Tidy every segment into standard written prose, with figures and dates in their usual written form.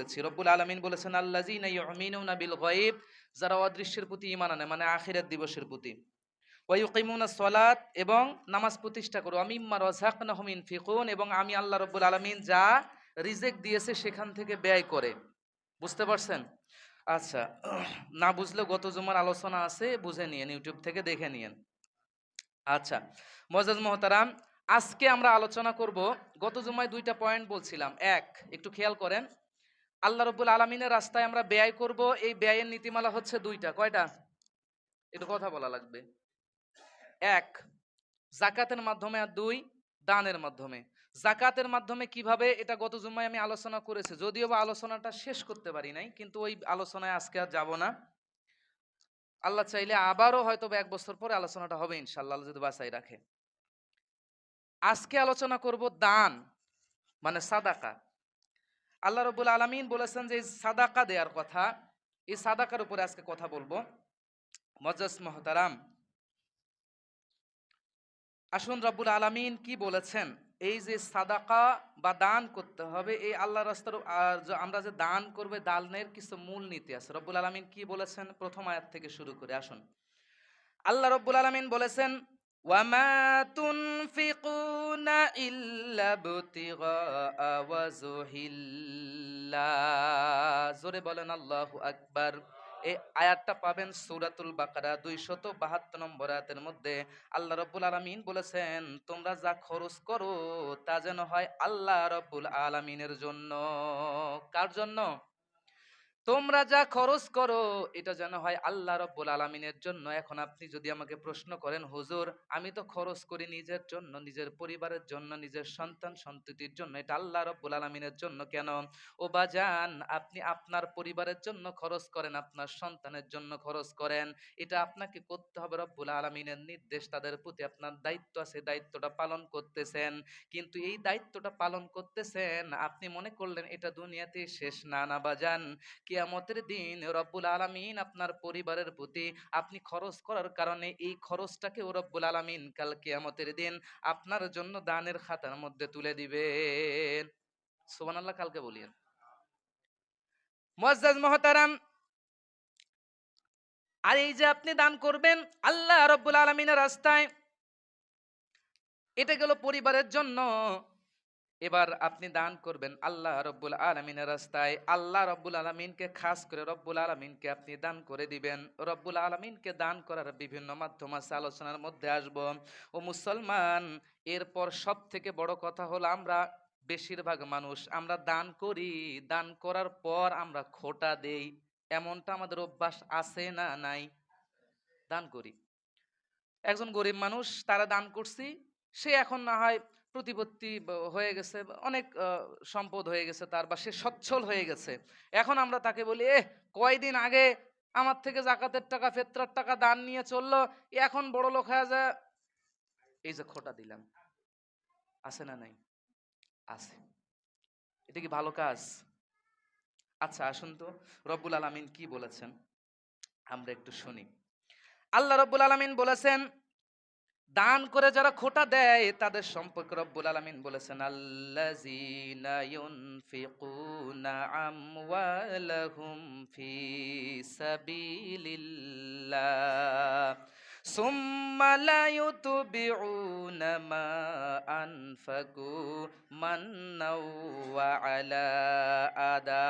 বলেছি। রব্বুল আলামিন বলেছেন আল্লাযীনা ইউমিনুনা বিল গায়ব, যারা অদৃশ্যের প্রতি ঈমান আনে, মানে আখিরাত দিবসের প্রতি। ওয়া ইউকিমুনাস সালাত, এবং নামাজ প্রতিষ্ঠা করো। ওয়া মিম্মা রাযাকনাহুম ইনফিকুন, এবং আমি আল্লাহ রাব্বুল আলামিন যা রিজিক দিয়েছে সেখান থেকে ব্যয় করে। বুঝতে পারছেন? আচ্ছা, না বুঝলে গত জুমার আলোচনা আছে, বুঝে নিয়েন, ইউটিউব থেকে দেখে নিয়েন। আচ্ছা, মুআজ্জাজ মুহতারাম, আজকে আমরা আলোচনা করব, গত জুমায় দুইটা পয়েন্ট বলছিলাম। এক, একটু খেয়াল করেন, আল্লাহ রাব্বুল আলামিনের রাস্তায় আমরা ব্যয় করব, এই ব্যয়ের নীতিমালা হচ্ছে দুইটা। কয়টা? একটু কথা বলা লাগবে। এক, যাকাতের মাধ্যমে, আর দুই, দানের মাধ্যমে। যাকাতের মাধ্যমে কিভাবে, এটা গত জুমায় আমি আলোচনা করেছি, যদিও বা আলোচনাটা শেষ করতে পারি নাই, কিন্তু ওই আলোচনায় আজকে আর যাব না। আল্লাহ চাইলে আবারও হয়তো বা 1 বছর পরে আলোচনাটা হবে ইনশাআল্লাহ, আল্লাহ যদি বাঁচাই রাখে। আজকে আলোচনা করব দান, মানে সাদাকা। আল্লাহ রাব্বুল আলামিন বলেছেন যে এই সাদাকা দেওয়ার কথা, এই সাদাকার উপরে আজকে কথা বলবো। মুআজ্জাজ মুহতারাম, আসুন রব্বুল আলামিন কি বলেছেন, এই যে সাদাকা বা দান করতে হবে, এই আল্লাহ রাস্তার আমরা যে দান করবে, দানের কিছু মূল নীতি আছে। রব্বুল আলামিন কি বলেছেন, প্রথম আয়াত থেকে শুরু করে আসুন। আল্লাহ রব্বুল আলামিন বলেছেন, ওয়ামা তুনফিকুনা ইল্লা ইবতিগা ওয়াজহিল্লাহ। জোরে বলেন আল্লাহু আকবার। এই আয়াতটা পাবেন সূরাতুল বাকারা 272 নম্বর আয়াতের মধ্যে। আল্লাহ রব্বুল আলামিন বলেছেন, তোমরা যা খরচ করো তা যেন হয় আল্লাহ রব্বুল আলামিনের জন্য। কার জন্য? তোমরা যা খরচ করো এটা যেন হয় আল্লাহ রব্বুল আলামিনের জন্য। এখন আপনি যদি আমাকে প্রশ্ন করেন, হুজুর আমি তো খরচ করি নিজের জন্য, নিজের পরিবারের জন্য, নিজের সন্তান সন্ততির জন্য, এটা আল্লাহ রব্বুল আলামিনের জন্য কেন? ও বাজান, আপনি আপনার পরিবারের জন্য খরচ করেন, আপনার সন্তানের জন্য খরচ করেন, এটা আপনাকে করতে হবে। রব্বুল আলামিনের নির্দেশ, তাদের প্রতি আপনার দায়িত্ব আছে, দায়িত্বটা পালন করতেছেন। কিন্তু এই দায়িত্বটা পালন করতেছেন, আপনি মনে করলেন এটা দুনিয়াতে শেষ। না না বাজান, কিয়ামতের দিন রব্বুল আলামিন আপনার পরিবারের প্রতি আপনি খরচ করার কারণে এই খরচটাকে রব্বুল আলামিন কাল কিয়ামতের দিন আপনার জন্য দানের খাতার মধ্যে তুলে দিবেন। সুবহানাল্লাহ, কালকে বলিয়েন। মুআজ্জাজ মুহতারাম, আর এই যে আপনি দান করবেন আল্লাহ রব্বুল আলামিনের রাস্তায়, এটা গেল পরিবারের জন্য। এবার আপনি দান করবেন আল্লাহ রব্বুল আলামিনের রাস্তায়, আল্লাহ রব্বুল আলামিনকে, খাস করে রব্বুল আলামিনকে আপনি দান করে দিবেন। রব্বুল আলামিনকে দান করার বিভিন্ন মাধ্যম আছে, আলোচনার মধ্যে আসব। ও মুসলমান, এরপর সব থেকে বড় কথা হলো, আমরা বেশিরভাগ মানুষ আমরা দান করি, দান করার পর আমরা খোটা দেই। এমনটা আমাদের অভ্যাস আছে না নাই? দান করি, একজন গরিব মানুষ, তারা দান করছি, সে এখন না হয় প্রতিপত্তি হয়ে গেছে, অনেক সম্পদ হয়ে গেছে তার, বা সে সচ্ছল হয়ে গেছে। এখন আমরা তাকে বলি, কয়দিন আগে আমার থেকে জাকাতের টাকা, ফেতরার টাকা দান নিয়ে চললো, এখন বড় লোক হয়ে যায়। এই যে খোটা দিলাম, আছে না নাই? আছে। এটা কি ভালো কাজ? আচ্ছা আসুন তো, রব্বুল আলামিন কি বলেছেন আমরা একটু শুনি। আল্লাহ রব্বুল আলামিন বলেছেন, দান করে যারা খোটা দেয় তাদের সম্পর্কে রব্বুল আলামিন বলেছেন, আল্লাযীনা ইউনফিকুনা আমওয়ালাহুম ফি সাবিলিল্লাহ সুম্মা লা ইউতবিউনা মা আনফাকু মান্নাও ওয়া আলা আদা।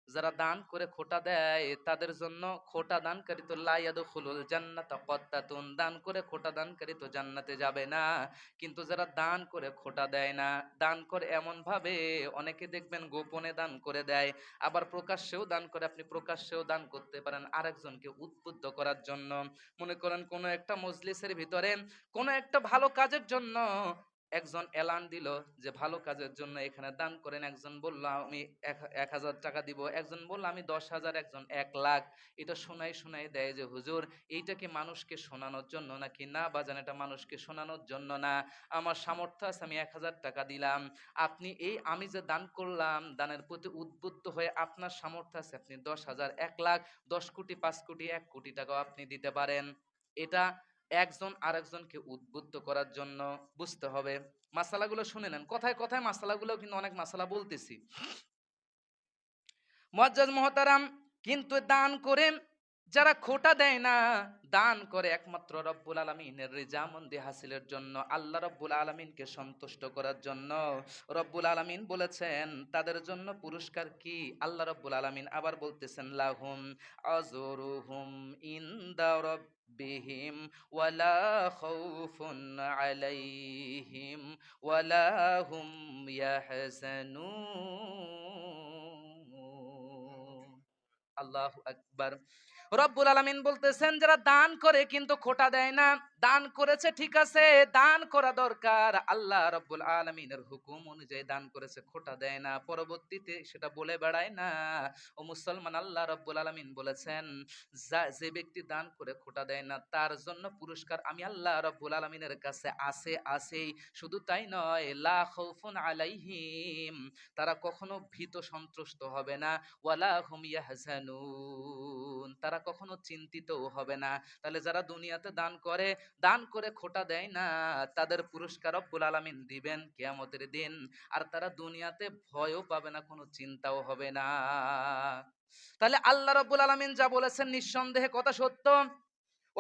যারা দান করে খোটা দেয় তাদের জন্য, খোটা দানকারী তো লা ইয়াদখুলুল জান্নাতা কত্তাতুন, দান করে খোটা দানকারী তো জান্নাতে যাবে না। কিন্তু যারা দান করে খোটা দেয় না, দান করে এমন ভাবে, অনেকে দেখবেন গোপনে দান করে দেয়, আবার প্রকাশ্যেও দান করে। আপনি প্রকাশ্যেও দান করতে পারেন আরেকজনকে উদ্বুদ্ধ করার জন্য। মনে করেন কোনো একটা মজলিসের ভিতরে কোনো একটা ভালো কাজের জন্য একজন এলান দিল যে ভালো কাজের জন্য এখানে দান করেন। একজন বলল আমি 1,000 টাকা দিব, একজন বলল আমি 10,000, একজন 1,00,000। এটা শোনাই শোনাই দেয় যে হুজুর এইটা কি মানুষকে শোনানোর জন্য নাকি? না বাজান, এটা মানুষকে শোনানোর জন্য না। আমার সামর্থ্য আছে, আমি 1,000 টাকা দিলাম। আপনি এই আমি যে দান করলাম, দানের প্রতি উদ্বুদ্ধ হয়ে আপনার সামর্থ্য আছে, আপনি 10,000, 1,00,000, 10 কোটি, 5 কোটি, 1 কোটি টাকাও আপনি দিতে পারেন। এটা একজন আরেকজনকে উদ্বুদ্ধ করার জন্য, বুঝতে হবে। মাসালাগুলো শুনে নেন, কথায় কথায় মাসালাগুলো কিন্তু অনেক মাসালা বলতেছি। মুআজ্জাজ মুহতারাম, কিন্তু দান করে যারা খোটা দেয় না, দান করে একমাত্র রব্বুল আলামিনের রিজামন্দি হাসিলের জন্য, আল্লাহ রব্বুল আলামিনকে সন্তুষ্ট করার জন্য, রব্বুল আলামিন বলেছেন তাদের জন্য পুরস্কার কি? আল্লাহ রব্বুল আলামিন আবার বলতেছেন, লাহুম আজরুহুম ইনদা রাব্বিহিম ওয়ালা খাউফুন আলাইহিম ওয়ালা হুম ইয়াহজানুন। আল্লাহু আকবার। রব্বুল আলামিন বলতেছেন যারা দান করে কিন্তু খোটা দেয় না, দান করেছে ঠিক আছে, দান করা দরকার, আল্লাহ রব্বুল আলামিনের হুকুম অনুযায়ী দান করেছে, খোটা দেয় না, পরবর্তীতে সেটা বলে বেড়ায় না। ও মুসলমান, আল্লাহ রব্বুল আলামিন বলেছেন যে ব্যক্তি দান করে খোটা দেয় না তার জন্য পুরস্কার আমি আল্লাহ রব্বুল আলামিনের কাছে আছেই। শুধু তাই নয়, লা খাউফুন আলাইহিম, তারা কখনো ভীত সন্ত্রস্ত হবে না, ওয়ালা হুম ইয়াহজানুন, তারা কখনো চিন্তিতও হবে না। তাহলে যারা দুনিয়াতে দান করে, দান করে খোটা দেয় না, তাদের পুরস্কার রব্বুল আলামিন দিবেন কিয়ামতের দিন। আর তারা দুনিয়াতে ভয়ও পাবে না, কোনো চিন্তাও হবে না। তাহলে আল্লাহ রব্বুল আলামিন যা বলেছেন নিঃসন্দেহে কথা সত্য।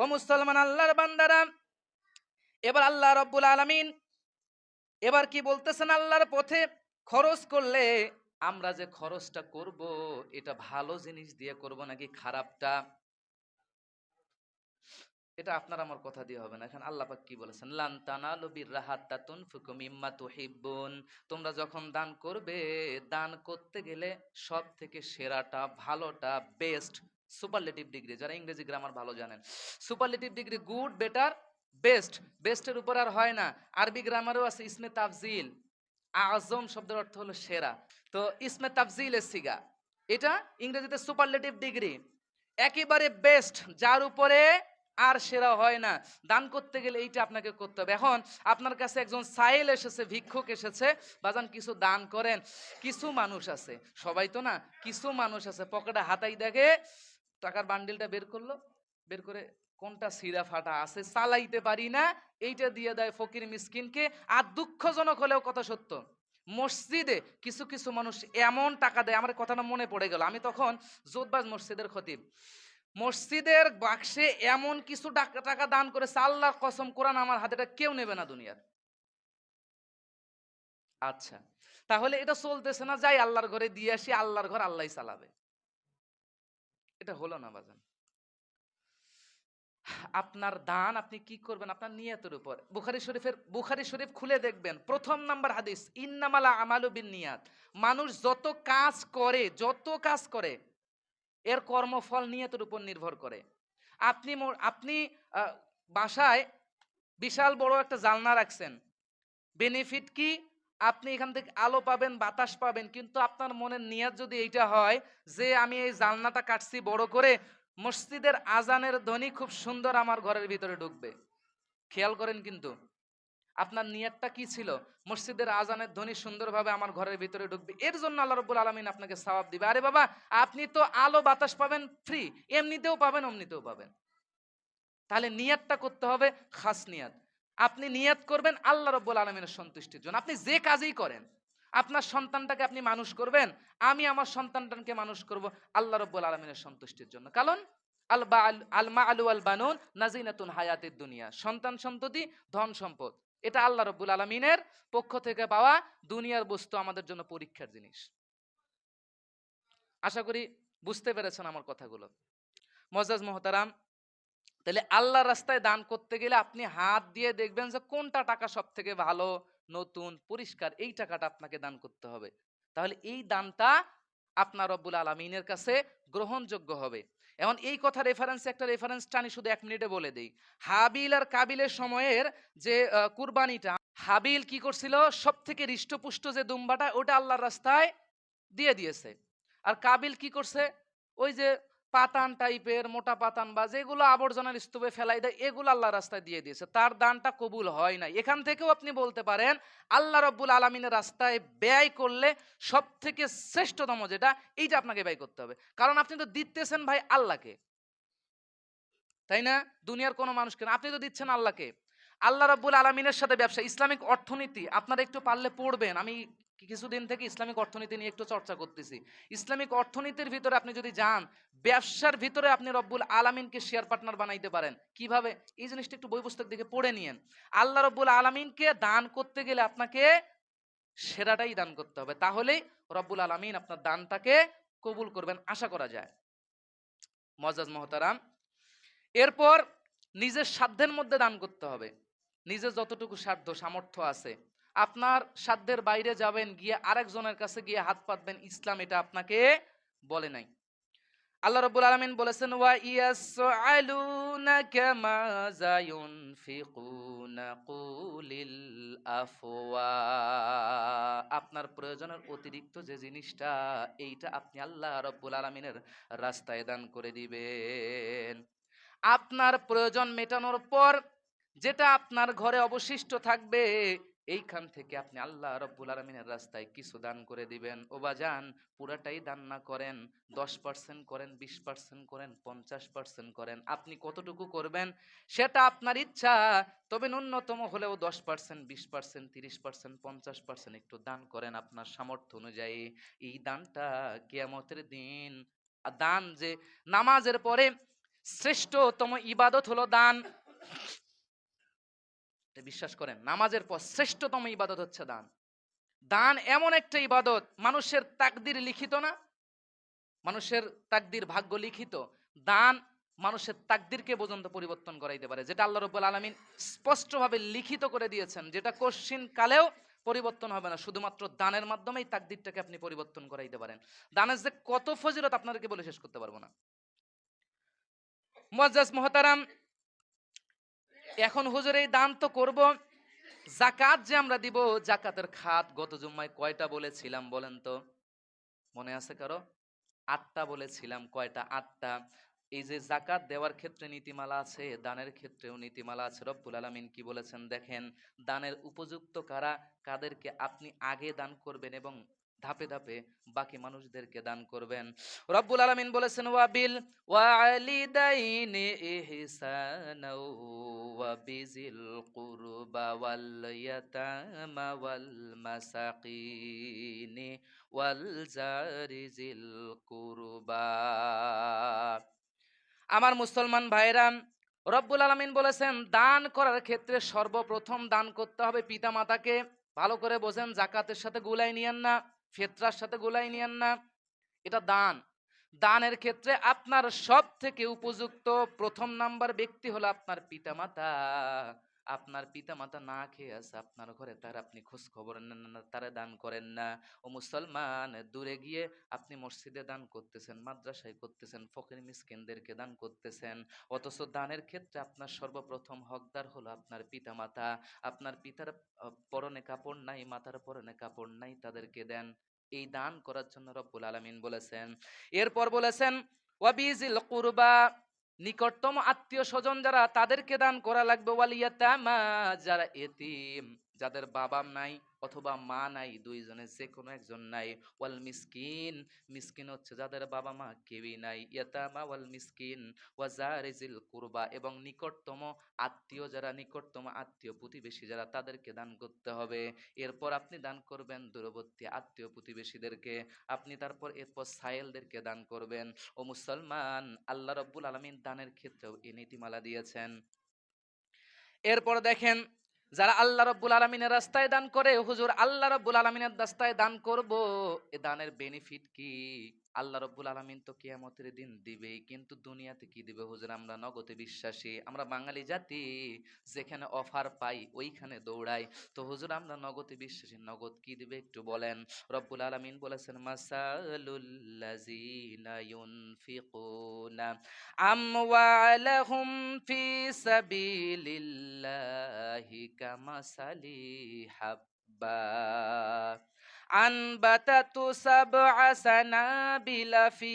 ও মুসলমান আল্লাহর বান্দারা, এবার আল্লাহ রব্বুল আলামিন এবার কি বলতেছেন? আল্লাহর পথে খরচ করলে আমরা যে খরচটা করব, এটা ভালো জিনিস দিয়ে করব নাকি খারাপটা, এটা আপনার আমার কথা দিয়ে হবে না। এখন আল্লাহ পাক কি বলেছেন? লান তানালু বিররা হাত্তা তুনফিকু মিম্মা তুহিব্বুন, তোমরা যখন দান করবে, দান করতে গেলে সব থেকে সেরাটা, ভালোটা, বেস্ট, সুপারলেটিভ ডিগ্রি, যারা ইংরেজি গ্রামার ভালো জানেন, superlative degree good, better, best, বেস্টের উপর আর হয় না। আরবি গ্রামারও আছে ইসমে তাফজিল, আজম শব্দের অর্থ হলো সেরা। তো ইসমে তাফজিলের সিগা, এটা ইংরেজিতে সুপারলেটিভ ডিগ্রি, একেবারে বেস্ট, যার উপরে আর সেরা হয় না। দান করতে গেলে এইটা আপনাকে করতে হবে। এখন আপনার কাছে একজন সাইল এসেছে, ভিক্ষুক এসেছে, বাজান কিছু দান করেন। কিছু মানুষ আছে, সবাই তো না, কিছু মানুষ আছে পকেটে হাতাই দেখে টাকার বান্ডিলটা বের করলো, বের করে কোনটা সিরা ফাটা আছে চালাইতে পারি না, এইটা দিয়ে দেয় ফকির মিসকিনকে। আর দুঃখজনক হলেও কথা সত্য, মসজিদে কিছু কিছু মানুষ এমন টাকা দেয়, আমার কথাটা মনে পড়ে গেল, আমি তখন জোতবাজ মসজিদের খতিব, মসজিদের বাক্সে এমন কিছু টাকা দান করেছে, আল্লাহর কসম, কোরআন আমার হাতে, এটা কেউ নেবে না দুনিয়ার। আচ্ছা, তাহলে এটা চলতেছে না, যাই আল্লাহর ঘরে দিয়ে আসি, আল্লাহর ঘর আল্লাহই চালাবে, এটা হলো না বাজান। আপনার দান আপনি কি করবেন আপনার নিয়তের উপর। বুখারী শরীফ খুলে দেখবেন, প্রথম নাম্বার হাদিস, ইন্নামাল আমালু বিন্নিয়াত, মানুষ যত কাজ করে এর কর্মফল নিয়তের উপর নির্ভর করে। আপনি আহ, বাসায় বিশাল বড় একটা জানলা রাখছেন, বেনিফিট কি? আপনি এখান থেকে আলো পাবেন, বাতাস পাবেন, কিন্তু আপনার মনের নিয়ত যদি এইটা হয় যে আমি এই জানলাটা কাটছি বড় করে, মসজিদের আজানের ধ্বনি খুব সুন্দর আমার ঘরের ভিতরে ঢুকবে, খেয়াল করেন কিন্তু আপনার নিয়তটা কি ছিল? মসজিদের আজানের ধ্বনি সুন্দরভাবে আমার ঘরের ভিতরে ঢুকবে, এর জন্য আল্লাহ রাব্বুল আলামিন আপনাকে সওয়াব দিবে। আরে বাবা, আপনি তো আলো বাতাস পাবেন ফ্রি, এমনিতেও পাবেন অমনিতেও পাবেন। তাহলে নিয়াতটা করতে হবে খাস নিয়াত। আপনি নিয়াত করবেন আল্লাহ রাব্বুল আলামিনের সন্তুষ্টির জন্য। আপনি যে কাজই করেন, আপনার সন্তানটাকে আপনি মানুষ করবেন, আমি আমার সন্তানটাকে মানুষ করব আল্লাহ রাব্বুল আলামিনের সন্তুষ্টির জন্য। কারণ আল মাআলু ওয়াল বানুন নাজিনাতুন হায়াতিদ দুনিয়া, সন্তান সন্ততি ধন সম্পদ, এটা আল্লাহ রাব্বুল আলামিনের পক্ষ থেকে পাওয়া দুনিয়ার বস্তু, আমাদের জন্য পরীক্ষার জিনিস। আশা করি বুঝতে পেরেছেন আমার কথাগুলো। মুআজ্জাজ মুহতারাম, তাহলে আল্লাহর রাস্তায় দান করতে গেলে আপনি হাত দিয়ে দেখবেন যে কোনটা টাকা সব থেকে ভালো, নতুন, পরিষ্কার, এই টাকাটা আপনাকে দান করতে হবে। তাহলে এই দানটা আপনার রব্বুল আলামিনের কাছে গ্রহণযোগ্য হবে। এখন এই কথা রেফারেন্সে একটা রেফারেন্স টানি, শুধু 1 মিনিটে বলে দেই। হাবিল আর কাবিলের সময়ের যে কুরবানিটা, হাবিল কি করছিল? সব থেকে হৃষ্টপুষ্ট যে দুম্বাটা, ওটা আল্লাহর রাস্তায় দিয়ে দিয়েছে। আর কাবিল কি করছে? ওই যে পাতান টাইপের মোটা পাতান বা যেগুলো আবর্জনার স্তূপে ফেলাই দেয়, এগুলো আল্লাহ রাস্তায় দিয়ে দিয়েছে, তার দানটা কবুল হয় নাই। এখান থেকেও আপনি বলতে পারেন আল্লাহ রব্বুল আলমিনের রাস্তায় ব্যয় করলে সব থেকে শ্রেষ্ঠতম যেটা, এইটা আপনাকে ব্যয় করতে হবে। কারণ আপনি তো দিতেছেন ভাই আল্লাহকে, তাই না? দুনিয়ার কোনো মানুষকে না, আপনি তো দিচ্ছেন আল্লাহকে। আল্লাহ রাব্বুল আলামিনের সাথে ব্যবসা, ইসলামিক অর্থনীতি আপনারা একটু পারলে পড়বেন। আমি কিছুদিন থেকে ইসলামিক অর্থনীতি নিয়ে একটু চর্চা করতেছি। ইসলামিক অর্থনীতির ভিতরে আপনি যদি যান, ব্যবসার ভিতরে আপনি রব্বুল আলামিনকে শেয়ার পার্টনার বানাইতে পারেন। কিভাবে? এই জিনিসটা একটু বই পুস্তক দেখে পড়ে নিয়েন। আল্লাহ রব্বুল আলামিনকে দান করতে গেলে আপনাকে সেরাটাই দান করতে হবে। তাহলেই রব্বুল আলামিন আপনার দানটাকে কবুল করবেন আশা করা যায়। মুআজ্জাজ মুহতারাম, এরপর নিজের সাধ্যের মধ্যে দান করতে হবে। নিজের যতটুকু সাধ্য সামর্থ্য আছে, আপনার সাধ্যের বাইরে যাবেন, গিয়ে আরেকজনের কাছে গিয়ে হাত পাতবেন, ইসলাম এটা আপনাকে বলে নাই। আল্লাহ রাব্বুল আলামিন বলেছেন, ওয়া ইয়াসআলুনাকা মাযা ইউনফিকুনা কুলিল আফওয়া। আপনার প্রয়োজনের অতিরিক্ত যে জিনিসটা, এইটা আপনি আল্লাহ রাব্বুল আলামিনের রাস্তায় দান করে দিবেন। আপনার প্রয়োজন মেটানোর পর যেটা আপনার ঘরে অবশিষ্ট থাকবে, এইখান থেকে আপনি আল্লাহ রব্বুল আলমিনের রাস্তায় কিছু দান করে দিবেন। ও বাজান, পুরাটাই দান না করেন, 10% করেন, 20% করেন, 50% করেন, আপনি কতটুকু করবেন সেটা আপনার ইচ্ছা। তবে ন্যূনতম হলেও 10%, 20%, 30%, 50% একটু দান করেন আপনার সামর্থ্য অনুযায়ী। এই দানটা কিয়ামতের দিন, দান যে নামাজের পরে শ্রেষ্ঠতম ইবাদত হলো দান। বিশ্বাস করেন, নামাজের পর শ্রেষ্ঠতম ইবাদত হচ্ছে দান। দান এমন একটা ইবাদত, মানুষের তাকদির লিখিত না, মানুষের তাকদির ভাগ্য লিখিত। দান মানুষের তাকদিরকে পর্যন্ত পরিবর্তন করাইতে পারে, যেটা আল্লাহ রাব্বুল আলামিন স্পষ্টভাবে লিখিত করে দিয়েছেন, যেটা কোশ্চিন কালেও পরিবর্তন হবে না। শুধুমাত্র দানের মাধ্যমেই তাকদিরটাকে আপনি পরিবর্তন করাইতে পারেন। দানের যে কত ফজিলত আপনাদেরকে বলে শেষ করতে পারবো না। মুআজ্জাজ মুহতারাম, এখন হুজুর এই দান তো করব, জাকাত যে আমরা দিব, জাকাতের খাত গত জুম্মায় কয়টা বলেছিলাম বলেন তো? মনে আছে কারো? 8টা বলেছিলাম। কয়টা? 8টা। এই যে জাকাত দেওয়ার ক্ষেত্রে নীতিমালা আছে, দানের ক্ষেত্রেও নীতিমালা আছে। রব্বুল আলামিন কি বলেছেন দেখেন, দানের উপযুক্ত কারা, কাদেরকে আপনি আগে দান করবেন এবং ধাপে ধাপে বাকি মানুষদেরকে দান করবেন। রব্বুল আলামিন বলেছেন, ওয়াবিল ওয়ালিদাইনি ইহসানা ওয়া বিজিল কুরবা ওয়াল ইয়াতামা ওয়াল মাসাকিন ওয়াল জারি জিল কুরবা। আমার মুসলমান ভাইরা, রব্বুল আলামিন বলেছেন দান করার ক্ষেত্রে সর্বপ্রথম দান করতে হবে পিতা মাতাকে। ভালো করে বোঝেন, জাকাতের সাথে গুলাই নিয়েন না, ফিতরার সাথে গুলাই নিয়েন না, এটা দান। দানের ক্ষেত্রে আপনার সব থেকে উপযুক্ত প্রথম নাম্বার ব্যক্তি হলো আপনার পিতামাতা। আপনার পিতামাতা না খেয়ে আছে আপনার ঘরে, তার আপনি খোঁজ খবর নেন না, তারা দান করেন না। ও মুসলমান, দূরে গিয়ে আপনি মসজিদে দান করতেছেন, মাদ্রাসায় করতেছেন, ফকির মিসকিনদেরকে দান করতেছেন, অথচ দানের ক্ষেত্রে আপনার সর্বপ্রথম হকদার হলো আপনার পিতামাতা। আপনার পিতার পরনে কাপড় নাই, মাতার পরনে কাপড় নাই, তাদেরকে দেন। এই দান করার জন্য রব্বুল আলামিন বলেছেন। এরপর বলেছেন ওয়াবিজিল কুরবা, নিকটতম আত্মীয় স্বজন যারা, তাদেরকে দান করা লাগবে। ওয়াল ইয়াতামা, যারা এতিম, যাদের বাবা নাই অথবা মা নাই, দুইজনের যে কোনো একজন নাই। ওয়াল মিসকিন, মিসকিন হচ্ছে যাদের বাবা মা কেউই নাই। ইয়াতামা ওয়াল মিসকিন ওয়া জারিজিল কুরবা, এবং নিকটতম আত্মীয় যারা, নিকটতম আত্মীয় প্রতিবেশী যারা, তাদেরকে দান করতে হবে। এরপর আপনি দান করবেন দূরবর্তী আত্মীয় প্রতিবেশীদেরকে, আপনি তারপর এরপর সায়েলদেরকে দান করবেন। ও মুসলমান, আল্লাহ রাব্বুল আলামিন দানের ক্ষেত্রেও এই নীতিমালা দিয়েছেন। এরপর দেখেন, যারা আল্লাহ রাব্বুল আলামিনের রাস্তায় দান করে, হুজুর আল্লাহ রাব্বুল আলামিনের রাস্তায় দান করব, এ দানের বেনিফিট কি? আল্লাহ রাব্বুল আলামিন তো কিয়ামতের দিন দিবেই, কিন্তু দুনিয়াতে কি দিবে হুজুর? আমরা নগদে বিশ্বাসী, আমরা বাঙালি জাতি, যেখানে অফার পাই ওইখানে দৌড়াই। তো হুজুর আমরা নগদে বিশ্বাসী, নগদ কি দিবে একটু বলেন। রব্বুল আলামিন বলেছেন, মাসালুল লাযিনা ইউনফিকুনা আমওয়ালাহুম ফি সাবিলিল্লাহি কামাসালি হাব্বা আনবাতাতু সাবআ সানাবিলা ফি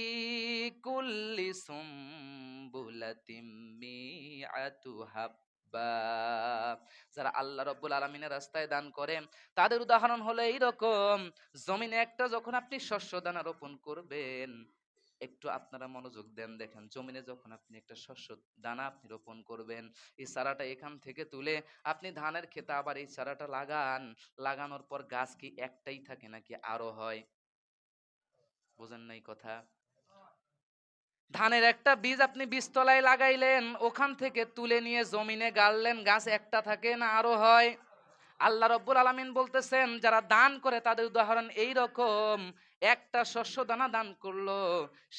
কুল্লি সুমবুলাতিম মিআতু হাব্বা। যারা আল্লাহ রাব্বুল আলামিনের রাস্তায় দান করে, তাদের উদাহরণ হলো এইরকম, জমিনে একটা যখন আপনি শস্য দানা রোপণ করবেন, একটু আপনারা মনোযোগ দেন। দেখেন জমিনে যখন আপনি একটা শস্য দানা আপনি রোপণ করবেন, এই চারাটা এখান থেকে তুলে আপনি ধানের ক্ষেতে আবার এই চারাটা লাগান। লাগানোর পর গাছ কি একটাই থাকে নাকি আরো হয়? বোঝেন নাই কথা? ধানের একটা বীজ আপনি বীজতলায় লাগাইলেন, ওখান থেকে তুলে নিয়ে জমিনে গাড়লেন, গাছ একটা থাকে না আরো হয়? আল্লাহ রব্বুল আলামিন বলতেছেন যারা দান করে তাদের উদাহরণ এই রকম, একটা শস্য দানা দান করলো,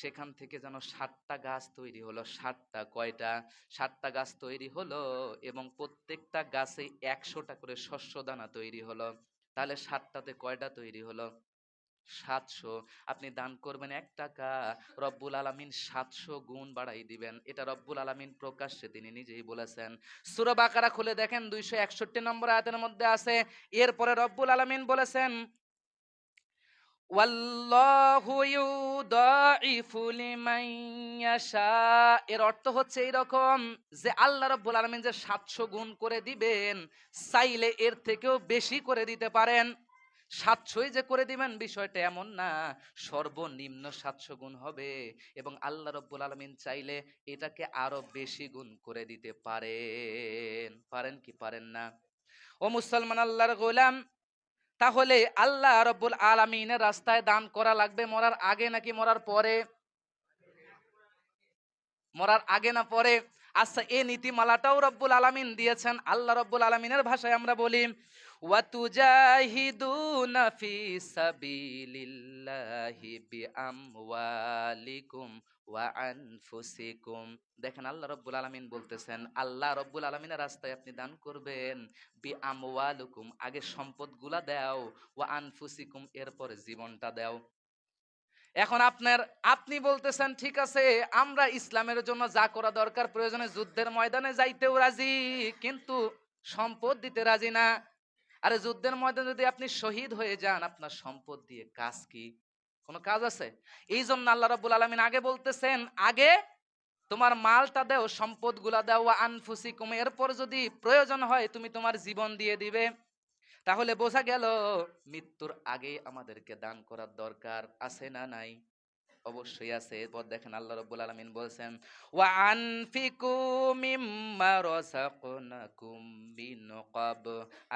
সেখান থেকে যেন 60টা গাছ তৈরি হলো। 60টা কয়টা? 60টা গাছ তৈরি হলো এবং প্রত্যেকটা গাছে 100টা করে শস্য দানা তৈরি হলো। তাহলে 60টাতে কয়টা তৈরি হলো? 700। আপনি দান করবেন 1 টাকা, রব্বুল আলামিন 700 গুণ বাড়াই দিবেন। এটা রব্বুল আলামিন প্রকাশ্যে তিনি নিজেই বলেছেন। সূরা বাকারা খুলে দেখেন 261 নম্বর আয়াতের মধ্যে আছে। এরপরে রব্বুল আলামিন বলেছেন, ওয়াল্লাহু ইউদাইফু লিমান ইয়াশা। এর অর্থ হচ্ছে এইরকম যে আল্লাহ রাব্বুল আলামিন যে 700 গুণ করে দিবেন, চাইলে এর থেকেও বেশি করে দিতে পারেন। 700ই যে করে দিবেন বিষয়টা এমন না, সর্বনিম্ন 700 গুণ হবে এবং আল্লাহ রাব্বুল আলামিন চাইলে এটাকে আরো বেশি গুণ করে দিতে পারেন। পারেন কি পারেন না? ও মুসলমান আল্লাহর গোলাম, তাহলে আল্লাহ রব্বুল আলামিনের রাস্তায় দান করা লাগবে মরার আগে নাকি মরার পরে? মরার আগে না পরে? আচ্ছা, এই নীতিমালাটাও রব্বুল আলামিন দিয়েছেন। আল্লাহ রব্বুল আলামিনের ভাষায় আমরা বলি, ওয়াতুজাহিদুনা ফি সাবিলিল্লাহি বিআমওয়ালিকুম ওয়া আনফুসিকুম। দেখেন আল্লাহ রব্বুল আলামিন বলতেছেন, আল্লাহ রব্বুল আলামিনের রাস্তায় আপনি দান করবেন। বিআমওয়ালিকুম, আগে সম্পদগুলা দাও, ওয়া আনফুসিকুম, এরপরে জীবনটা দাও। এখন আপনি বলতেছেন ঠিক আছে, আমরা ইসলামের জন্য যা করা দরকার প্রয়োজনে যুদ্ধের ময়দানে যাইতেও রাজি, কিন্তু সম্পদ দিতে রাজি না। আরে যুদ্ধের ময়দানে যদি আপনি শহীদ হয়ে যান, আপনার সম্পদ দিয়ে কাজ কি? কোনো কাজ আছে? এই জন্য আল্লাহ রাব্বুল আলামিন আগে বলতেছেন, আগে তোমার মালটা দাও, সম্পদ গুলা দাও, আনফুসিকুম, এরপর যদি প্রয়োজন হয় তুমি তোমার জীবন দিয়ে দিবে। তাহলে বোঝা গেল মৃত্যুর আগে আমাদেরকে দান করার দরকার আছে না নাই? অবশ্যই আছে। এরপর দেখেন আল্লাহ রাব্বুল আলামিন বলছেন, ওয়া আনফিকু মিম্মা রাযাকনাকুম মিন ক্বাব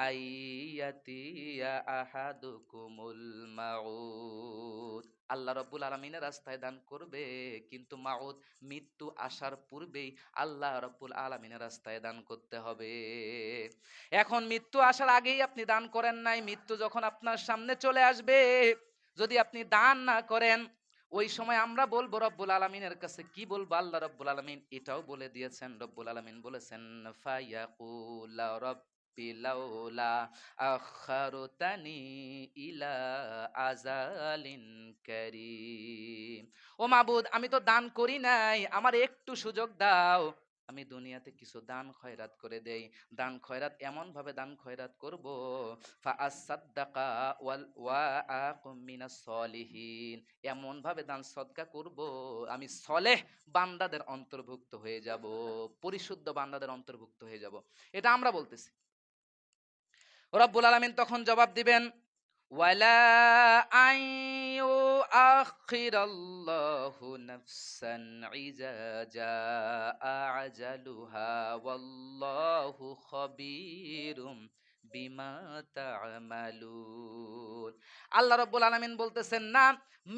আইয়াতিয়া আহাদুকুমুল মাউত। আল্লাহ রাব্বুল আলামিনের রাস্তায় দান করবে, কিন্তু মাউত, মৃত্যু আসার পূর্বেই আল্লাহ রাব্বুল আলামিনের রাস্তায় দান করতে হবে। এখন মৃত্যু আসার আগেই আপনি দান করেন নাই, মৃত্যু যখন আপনার সামনে চলে আসবে, যদি আপনি দান না করেন, ওই সময় আমরা বলবো রব্বুল আলামিনের কাছে, কি বলবো? আল্লাহ রব্বুল আলামিন এটাও বলে দিয়েছেন। রব্বুল আলামিন বলেছেন, ফায়াকুলা রব্বি লাউলা আখারতানি ইলা আজালিন কারীম। ও মাবুদ, আমি তো দান করি নাই, আমার একটু সুযোগ দাও, আমি দুনিয়াতে কিছু দান খয়রাত করে দেই। দান খয়রাত এমন ভাবে দান খয়রাত করব, ফাআসাদ্দাকা ওয়া আকুম মিনাস সলিহিন, এমন ভাবে দান সদকা করব, আমি সলেহ বান্দাদের অন্তর্ভুক্ত হয়ে যাব, পরিশুদ্ধ বান্দাদের অন্তর্ভুক্ত হয়ে যাব। এটা আমরা বলতেছি। রব্বুল আলামিন তখন জবাব দিবেন, ওয়ালা আইয়ু আখিরাল্লাহু নাফসান ইজা জাআ আজালুহা ওয়াল্লাহু খবীরুম বিমা তা'মালুন। আল্লাহ রাব্বুল আলামিন বলতেছেন, না,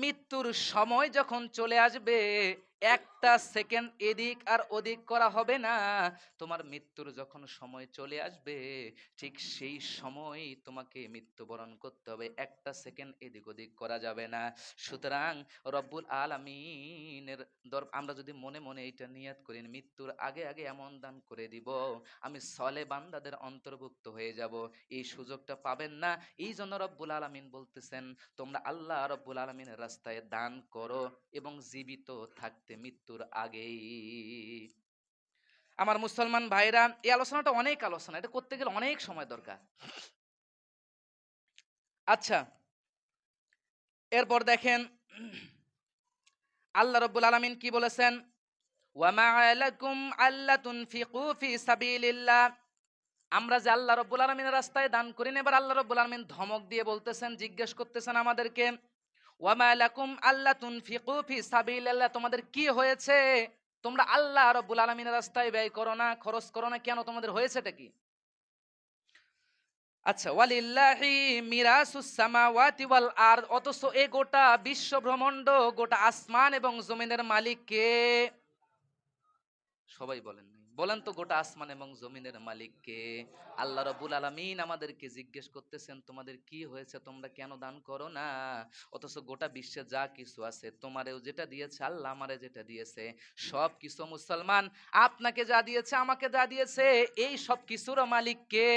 মৃত্যুর সময় যখন চলে আসবে, একটা সেকেন্ড এদিক আর ওদিক করা হবে না। তোমার মৃত্যুর যখন সময় চলে আসবে, ঠিক সেই সময় তোমাকে মৃত্যুবরণ করতে হবে, একটা সেকেন্ড এদিক ওদিক করা যাবে না। সুতরাং রব্বুল আলামিনের আমরা যদি মনে মনে এটা নিয়াত করি, মৃত্যুর আগে আগে এমন দান করে দিব, আমি সলে বান্দাদের অন্তর্ভুক্ত হয়ে যাব, এই সুযোগটা পাবেন না। এই জন্য রব্বুল আলামিন বলতেছেন, তোমরা আল্লাহ রব্বুল আলামিনের রাস্তায় দান করো এবং জীবিত থাকতে মৃত্যুর আগেই। আমার মুসলমান ভাইরা, এই আলোচনাটা অনেক আলোচনা, এটা করতে গেলে অনেক সময় দরকার। আচ্ছা, এরপর দেখেন আল্লাহ রাব্বুল আলামিন কি বলেছেন, ওয়া মা আলাকুম আল্লা তুনফিকু ফি সাবিলিল্লাহ। আমরা যে আল্লাহ রাব্বুল আলামিনের রাস্তায় দান করি না, এবার আল্লাহ রাব্বুল আলামিন ধমক দিয়ে বলতেছেন, জিজ্ঞেস করতেছেন আমাদেরকে, ওয়ামা লাকুম আল্লা তুনফিকু ফি সাবিলিল্লাহ, তোমাদের কি হয়েছে তোমরা আল্লাহ রাব্বুল আলামিনের রাস্তায় ব্যয় করো না, খরচ করো না, কেন তোমাদের হয়েছেটা কি? আচ্ছা, ওয়ালিল্লাহি মিরাসুস সামাওয়াতি ওয়াল আরদ, অথচ এই গোটা বিশ্ব ব্রহ্মাণ্ড, গোটা আসমান এবং জমিনের মালিক কে? সবাই বলেন নাই, বলেন তো গোটা আসমান এবং জমিনের মালিক কে? আল্লাহ রাব্বুল আলামিন আমাদেরকে জিজ্ঞেস করতেছেন তোমাদের কি হয়েছে, তোমরা কেন দান করো না? অথচ গোটা বিশ্বে যা কিছু আছে, তোমারেও যেটা দিয়েছে আল্লাহ আমারে যেটা দিয়েছে, সব কিছু মুসলমান আপনাকে যা দিয়েছে আমাকে যা দিয়েছে, এই সব কিছুর মালিক কে?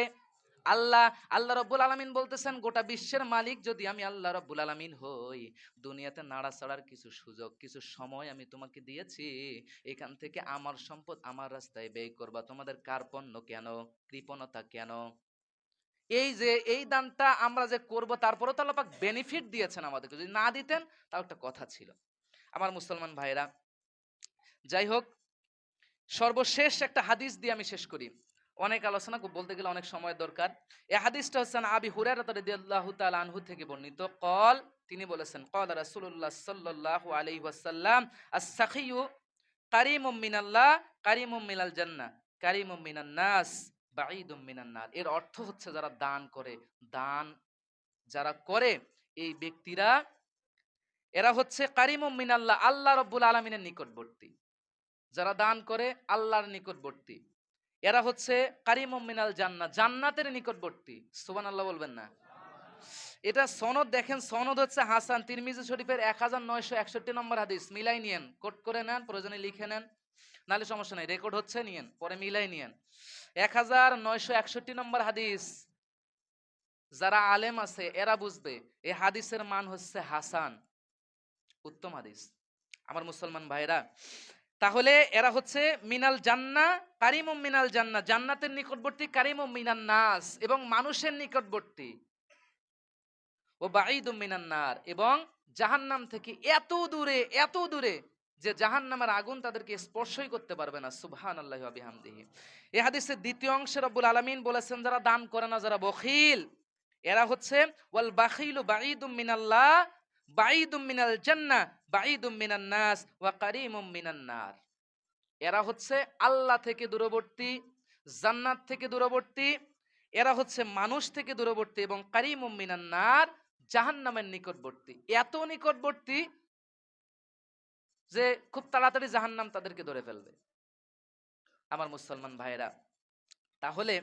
আল্লাহ। আল্লাহ রাব্বুল আলামিন বলতেছেন গোটা বিশ্বের মালিক যদি আমি আল্লাহ রাব্বুল আলামিন হই, দুনিয়াতে নাড়াচাড়ার কিছু সুযোগ, কিছু সময় আমি তোমাকে দিয়েছি, এখান থেকে আমার সম্পদ আমার রাস্তায় ব্যয় করবা, তোমাদের কার্পণ্য কেন, কৃপণতা কেন? এই যে এই দানটা আমরা যে করব, তারপরেও তো আল্লাহ পাক বেনিফিট দিয়েছেন আমাদেরকে, যদি না দিতেন তাও একটা কথা ছিল। আমার মুসলমান ভাইরা, যাই হোক, সর্বশেষ একটা হাদিস দিয়ে আমি শেষ করি। অনেক আলোচনা বলতে গেলে অনেক সময় দরকার। এই হাদিসটা হচ্ছে আবি হুরায়রা রাদিয়াল্লাহু তাআলা আনহু থেকে বর্ণিত। কল, তিনি বলেছেন, ক্বালা রাসূলুল্লাহ সাল্লাল্লাহু আলাইহি ওয়াসাল্লাম, আস-সাখিয়্যু কারীমুম মিনাল্লাহ কারীমুম মিনাল জান্নাহ কারীমুম মিনান নাস বাঈদুম মিনান নার। এর অর্থ হচ্ছে যারা দান করে, দান যারা করে এই ব্যক্তিরা, এরা হচ্ছে কারীমুম মিনাল্লাহ, আল্লাহ রাব্বুল আলামিনের নিকটবর্তী। যারা দান করে আল্লাহর নিকটবর্তী, এরা হচ্ছে কারিমুম মিনাল জান্নাহ, জান্নাতের নিকটবর্তী। সুবহানাল্লাহ বলবেন না? এটা সনদ দেখেন, সনদ হচ্ছে হাসান, তিরমিজি শরীফের 1961 নম্বর হাদিস। মিলাই নিয়েন, কোট করে নেন, প্রয়োজনে লিখে নেন, নাহলে সমস্যা নাই, রেকর্ড হচ্ছে, নিয়েন, পরে মিলাই নিয়েন। 1961 নম্বর হাদিস। যারা আলেম আছে এরা বুঝবে এই হাদিসের মান হচ্ছে হাসান, উত্তম হাদিস। আমার মুসলমান ভাইরা, তাহলে এরা হচ্ছে মিনাল জান্নাহ কারিমুম মিনাল জান্নাহ, জান্নাতের নিকটবর্তী, কারিমুম মিনান নাস, এবং মানুষের নিকটবর্তী, ও বাঈদুম মিনান নার, এবং জাহান্নাম থেকে এত দূরে, এত দূরে যে জাহান্নামের আগুন তাদেরকে স্পর্শই করতে পারবে না। সুবহানাল্লাহি ওয়া বিহামদিহি। এই হাদিসের দ্বিতীয় অংশে রব্বুল আলামিন বলেছেন যারা দান করে না, যারা বখিল, এরা হচ্ছে ওয়াল বাখিলু বাঈদুম মিনাল্লাহ বাঈদুম মিনাল জান্নাহ বাঈদুম মিনান নাস ওয়া কারীমুম মিনান নার। এরা হচ্ছে আল্লাহ থেকে দূরবর্তী, জান্নাত থেকে দূরবর্তী, এরা হচ্ছে মানুষ থেকে দূরবর্তী, এবং কারীমুম মিনান নার, জাহান্নামের নিকটবর্তী। এত নিকটবর্তী যে খুব তাড়াতাড়ি জাহান্নাম তাদেরকে ধরে ফেলবে। আমার মুসলমান ভাইরা, তাহলে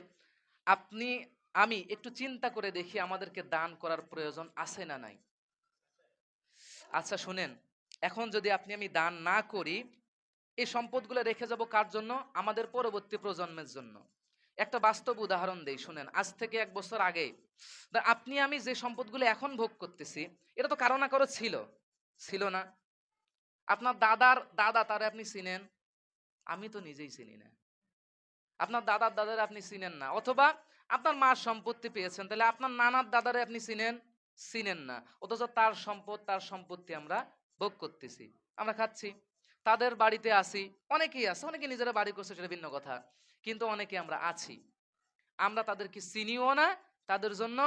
আপনি আমি একটু চিন্তা করে দেখি আমাদেরকে দান করার প্রয়োজন আছে না নাই? আচ্ছা শুনেন, এখন যদি আপনি আমি দান না করি, এই সম্পদগুলো রেখে যাব কার জন্য? আমাদের পরবর্তী প্রজন্মের জন্য। একটা বাস্তব উদাহরণ দেই, শুনেন। আজ থেকে 1 বছর আগে আপনি আমি যে সম্পদগুলো এখন ভোগ করতেছি, এটা তো কারো না কারো ছিল, ছিল না? আপনার দাদার দাদা, তারে আপনি চিনেন? আমি তো নিজেই চিনি না। আপনার দাদার দাদারে আপনি চিনেন না, অথবা আপনার মার সম্পত্তি পেয়েছেন, তাহলে আপনার নানার দাদারে আপনি চিনেন? চিনেন না। অথচ তার সম্পদ, তার সম্পত্তি আমরা ভোগ করতেছি, আমরা খাচ্ছি, তাদের বাড়িতে আসি। অনেকেই আছে, অনেকে নিজেরা বাড়ি করছে, সেটা ভিন্ন কথা, কিন্তু অনেকে আমরা আছি, আমরা তাদেরকে চিনিও না, তাদের জন্য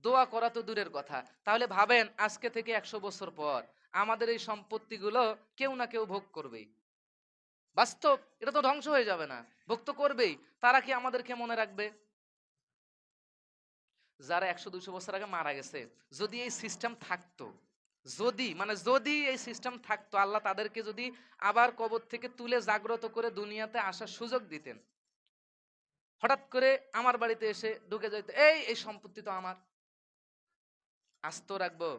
দোয়া করা তো দূরের কথা। তাহলে ভাবেন আজকে থেকে 100 বছর পর আমাদের এই সম্পত্তিগুলো কেউ না কেউ ভোগ করবেই। বাস্তব, এটা তো ধ্বংস হয়ে যাবে না, ভোগ তো করবেই। তারা কি আমাদেরকে মনে রাখবে? যারা 100-200 বছর আগে মারা গেছে, যদি এই সিস্টেম থাকতো, যদি মানে যদি এই সিস্টেম থাকতো, আল্লাহ তাদেরকে যদি আবার কবর থেকে তুলে জাগ্রত করে দুনিয়াতে আসার সুযোগ দিতেন, হঠাৎ করে আমার বাড়িতে এসে ঢুকে যাইতো, এই এই সম্পত্তি তো আমার, আস্ত রাখবো?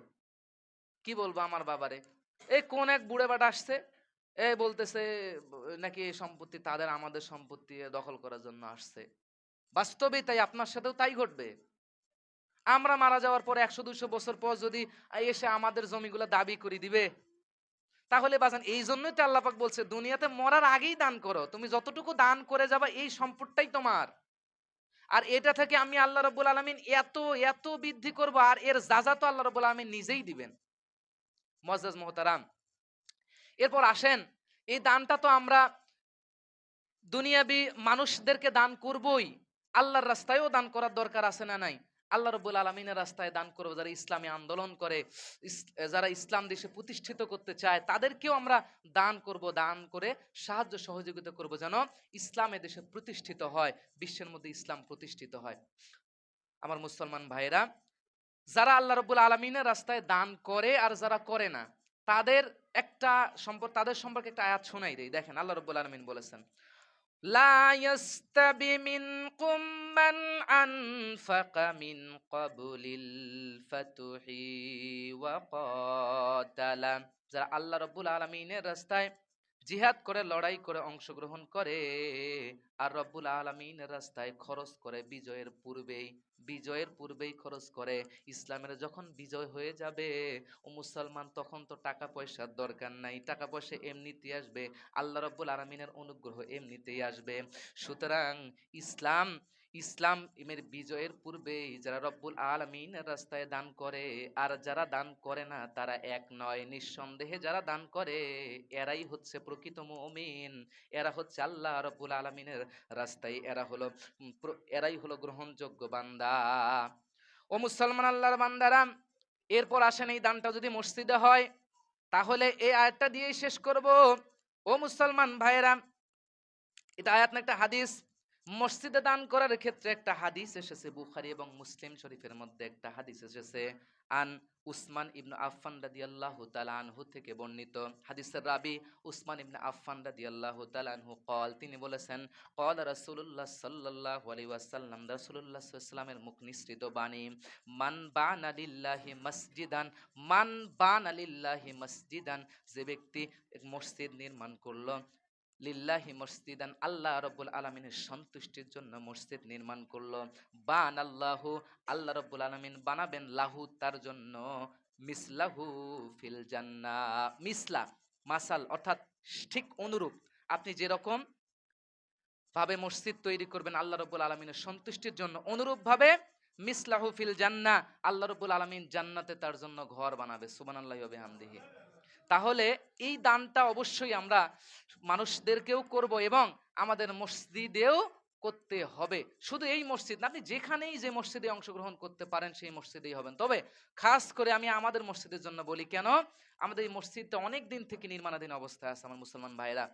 কি বলবো আমার বাবারে? এই কোন এক বুড়ে বাটা আসছে, এই বলতেছে নাকি এই সম্পত্তি তাদের, আমাদের সম্পত্তি দখল করার জন্য আসছে। বাস্তবেই তাই, আপনার সাথেও তাই ঘটবে। আমরা মারা যাওয়ার পর 100-200 বছর পর যদি এসে আমাদের জমিগুলো দাবি করে দিবে, তাহলে বাজান, এই জন্যই তো আল্লাহ পাক বলছে দুনিয়াতে মরার আগেই দান করো, তুমি যতটুকু দান করে যাবা এই সম্পদটাই তোমার। আর এটা থেকে আমি আল্লাহ রাব্বুল আলামিন এত এত বৃদ্ধি করব, আর এর যাজা তো আল্লাহ রাব্বুল আলামিন নিজেই দিবেন। মুআজ্জাজ মুহতারাম, এরপর আসেন, এই দানটা তো আমরা দুনিয়াবি মানুষদেরকে দান করবই, আল্লাহর রাস্তায়ও দান করার দরকার আছে না নাই? আল্লাহ রাব্বুল আলামিনের রাস্তায় দান করব, যারা ইসলামী আন্দোলন করে, যারা ইসলাম দেশে প্রতিষ্ঠিত করতে চায় তাদেরকেও আমরা দান করব, দান করে সাহায্য সহযোগিতা করব যেন ইসলাম এ দেশে প্রতিষ্ঠিত হয়, বিশ্বের মধ্যে ইসলাম প্রতিষ্ঠিত হয়। আমার মুসলমান ভাইরা, যারা আল্লাহ রাব্বুল আলামিনের রাস্তায় দান করে আর যারা করে না, তাদের তাদের সম্পর্কে একটা আয়াত শোনাই দেই। দেখেন আল্লাহ রাব্বুল আলামিন বলেছেন, লা ইয়াস্তাবি মিনকুম মান আনফাকা মিন ক্বাবলিল ফাতহি ওয়া ক্বাতালা। যারা আল্লাহ রাব্বুল আলামিনের রাস্তায় জিহাদ করে, লড়াই করে, অংশগ্রহণ করে আর রব্বুল আলামিনের রাস্তায় খরচ করে বিজয়ের পূর্বেই খরচ করে। ইসলামের যখন বিজয় হয়ে যাবে ও মুসলমান, তখন তো টাকা পয়সার দরকার নাই, টাকা পয়সা এমনিতেই আসবে, আল্লাহ রাব্বুল আলামিনের অনুগ্রহ এমনিতেই আসবে। সুতরাং ইসলাম ইসলাম এর বিজয়ের পূর্বেই যারা রব্বুল আলামিনের রাস্তায় দান করে আর যারা দান করে না তারা এক নয়। নিঃসন্দেহে যারা দান করে এরাই হচ্ছে প্রকৃত মুমিন, এরা হচ্ছে আল্লাহ রব্বুল আলামিনের রাস্তায়, এরাই হলো গ্রহণযোগ্য বান্দা। ও মুসলমান আল্লাহর বান্দারা, এরপর আসেন এই দানটা যদি মসজিদে হয়, তাহলে এই আয়াতটা দিয়েই শেষ করব। ও মুসলমান ভাইয়েরা, এটা আয়াত না, একটা হাদিস। মসজিদে দান করার ক্ষেত্রে একটা হাদিস এসেছে বুখারী এবং মুসলিম শরীফের মধ্যে, একটা হাদিস এসেছে আন উসমান ইবনে আফফান রাদিয়াল্লাহু তাআলা আনহু থেকে বর্ণিত। হাদিসের রাবী উসমান ইবনে আফফান রাদিয়াল্লাহু তাআলা আনহু قال, তিনি বলেছেন, قال রাসূলুল্লাহ সাল্লাল্লাহু আলাইহি ওয়াসাল্লাম, রাসূলুল্লাহ সাল্লাল্লাহু আলাইহি ওয়াসাল্লামের মুখ নিঃসৃত বাণী, মান বানা লিল্লাহি মসজিদান, মান বানা লিল্লাহি মসজিদান, যে ব্যক্তি এক মসজিদ নির্মাণ করলো, লিল্লাহি মসজিদান, আল্লাহ রাব্বুল আলামিনের সন্তুষ্টির জন্য মসজিদ নির্মাণ করলো, বানাল্লাহু, আল্লাহ রাব্বুল আলামিন বানাবেন, লাহু, তার জন্য, মিসলাহু ফিল জান্নাহ। মিসলা, মাসাল অর্থাৎ ঠিক অনুরূপ, আপনি যেরকম ভাবে মসজিদ তৈরি করবেন আল্লাহ রাব্বুল আলামিনের সন্তুষ্টির জন্য, অনুরূপ ভাবে মিসলাহু ফিল জান্নাহ, আল্লাহ রাব্বুল আলামিন জান্নাতে তার জন্য ঘর বানাবে। সুবহানাল্লাহি ওয়া বিহামদিহি। তাহলে এই দানটা অবশ্যই আমরা মানুষদেরকেও করব এবং আমাদের মসজিদেও করতে হবে। শুধু এই মসজিদ না, আপনি যেখানেই যে মসজিদে অংশগ্রহণ করতে পারেন সেই মসজিদেই হবেন। তবে খাস করে আমি আমাদের মসজিদের জন্য বলি, কেন? আমাদের এই মসজিদটা অনেক দিন থেকে নির্মাণাধীন অবস্থায় আছে। আমার মুসলমান ভাইরা,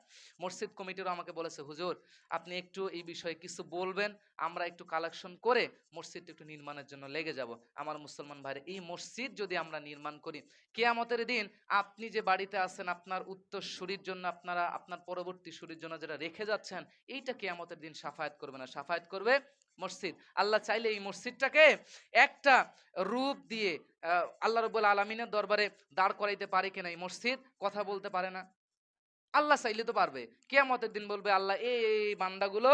মসজিদ কমিটিরও আমাকে বলেছে, হুজুর আপনি একটু এই বিষয়ে কিছু বলবেন, আমরা একটু কালেকশন করে মসজিদটা একটু নির্মাণের জন্য লেগে যাব। আমার মুসলমান ভাইরা, এই মসজিদ যদি আমরা নির্মাণ করি, কিয়ামতের দিন আপনি যে বাড়িতে আছেন, আপনার উত্তরসূরির জন্য, আপনার পরবর্তী সূরির জন্য যেটা রেখে যাচ্ছেন, এইটা কিয়ামতের দিন সাফায়াত করবে না, সাফায়াত করবে মসজিদ। আল্লাহ চাইলে এই মসজিদটাকে একটা রূপ দিয়ে আল্লাহ রাব্বুল আলামিনের দরবারে দাঁড় করাইতে পারে কিনা? এই মসজিদ কথা বলতে পারে না? আল্লাহ চাইলে তো পারবে। কিয়ামতের দিন বলবে আল্লাহ, এই বান্দাগুলো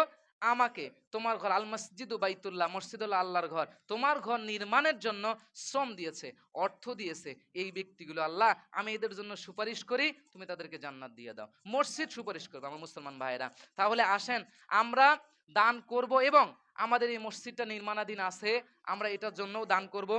আমাকে তোমার ঘর, আল মসজিদু বাইতুল্লাহ, মসজিদ হলো আল্লাহর ঘর, তোমার ঘর নির্মাণের জন্য শ্রম দিয়েছে, অর্থ দিয়েছে এই ব্যক্তিগুলো, আল্লাহ আমি এদের জন্য সুপারিশ করি, তুমি তাদেরকে জান্নাত দিয়ে দাও। মসজিদ সুপারিশ করবে। আমার মুসলমান ভাইরা, তাহলে আসেন আমরা দান করব এবং আমাদের এই মসজিদটা নির্মাণাধীন আছে, আমরা এটার জন্যও দান করব।